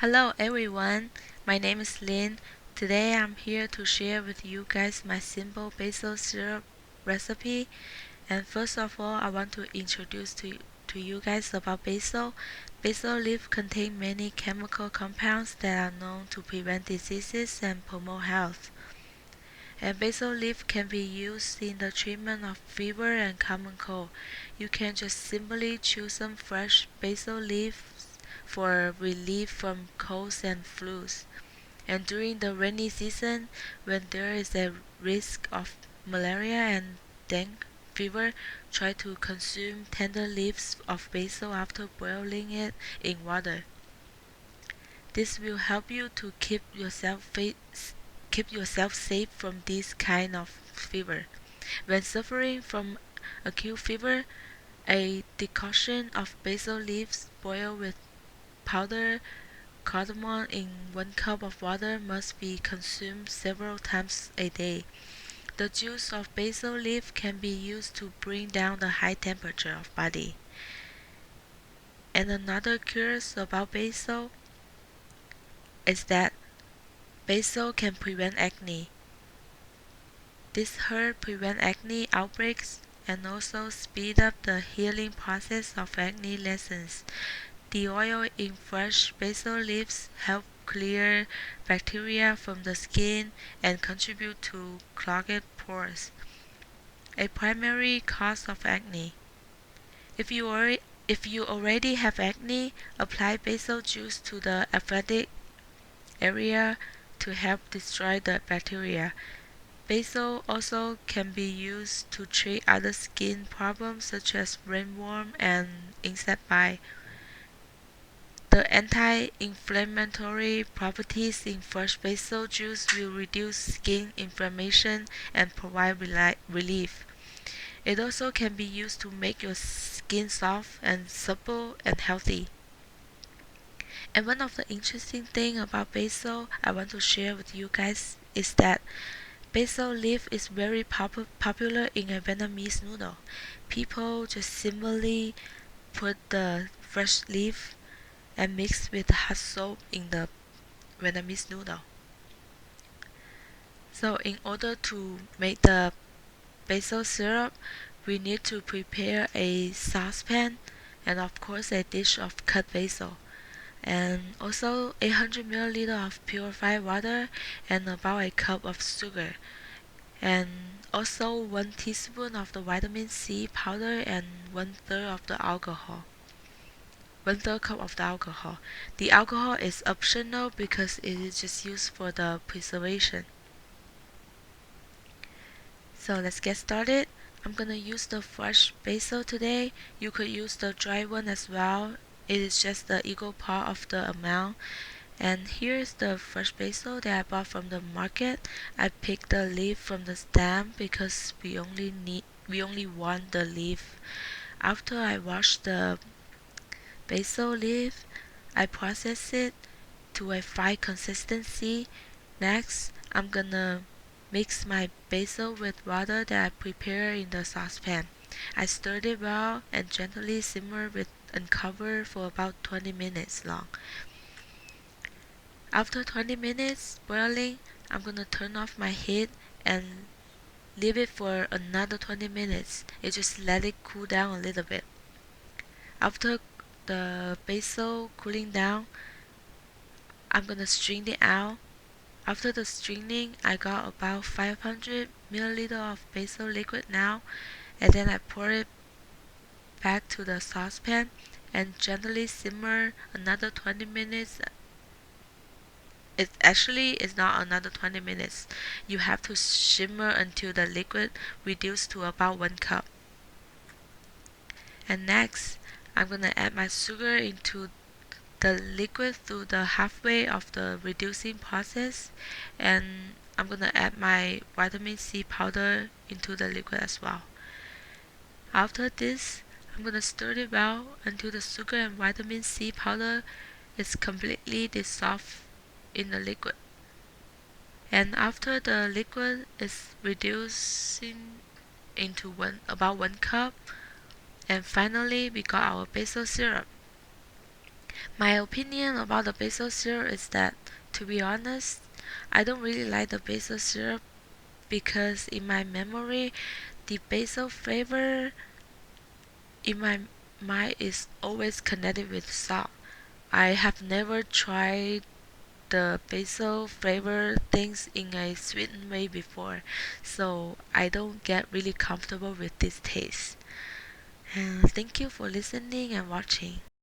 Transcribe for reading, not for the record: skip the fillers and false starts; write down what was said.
Hello everyone, my name is Lynn. Today I'm here to share with you guys my simple basil syrup recipe. And first of all, I want to introduce to you guys about basil. Basil leaf contain many chemical compounds that are known to prevent diseases and promote health. And basil leaf can be used in the treatment of fever and common cold. You can just simply choose some fresh basil leaves for relief from colds and flus. And during the rainy season, when there is a risk of malaria and dengue fever, try to consume tender leaves of basil after boiling it in water. This will help you to keep yourself safe from this kind of fever. When suffering from acute fever, a decoction of basil leaves boiled with powdered cardamom in 1 cup of water must be consumed several times a day. The juice of basil leaf can be used to bring down the high temperature of body. And another curious about basil is that basil can prevent acne. This herb prevents acne outbreaks and also speed up the healing process of acne lesions. The oil in fresh basil leaves help clear bacteria from the skin and contribute to clogged pores, a primary cause of acne. If you already have acne, apply basil juice to the affected area to help destroy the bacteria. Basil also can be used to treat other skin problems such as ringworm and insect bite. The anti-inflammatory properties in fresh basil juice will reduce skin inflammation and provide relief. It also can be used to make your skin soft and supple and healthy. And one of the interesting things about basil I want to share with you guys is that basil leaf is very popular in a Vietnamese noodle. People just simply put the fresh leaf and mix with hot soap in the Vietnamese noodle. So in order to make the basil syrup, we need to prepare a saucepan and of course a dish of cut basil, and also 800 milliliter of purified water and about a cup of sugar, and also 1 teaspoon of the vitamin C powder and 1/3 of the alcohol. 1/3 cup of the alcohol. The alcohol is optional because it is just used for the preservation. So let's get started. I'm gonna use the fresh basil today. You could use the dry one as well. It is just the equal part of the amount. And here's the fresh basil that I bought from the market. I picked the leaf from the stem because we only want the leaf. After I wash the basil leaf, I process it to a fine consistency. Next, I'm gonna mix my basil with water that I prepare in the saucepan. I stir it well and gently simmer with and cover for about 20 minutes long. After 20 minutes boiling, I'm gonna turn off my heat and leave it for another 20 minutes. You just let it cool down a little bit. After the basil cooling down, I'm gonna strain it out. After the straining, I got about 500 milliliter of basil liquid now, and then I pour it back to the saucepan and gently simmer another 20 minutes. It actually is not another 20 minutes. You have to simmer until the liquid reduces to about 1 cup. And next, I'm gonna add my sugar into the liquid through the halfway of the reducing process, and I'm gonna add my vitamin C powder into the liquid as well. After this, I'm gonna stir it well until the sugar and vitamin C powder is completely dissolved in the liquid. And after the liquid is reducing into about 1 cup, and finally we got our basil syrup. My opinion about the basil syrup is that, to be honest, I don't really like the basil syrup because in my memory, the basil flavor in my mind is always connected with salt. I have never tried the basil flavor things in a sweetened way before, so I don't get really comfortable with this taste. And thank you for listening and watching.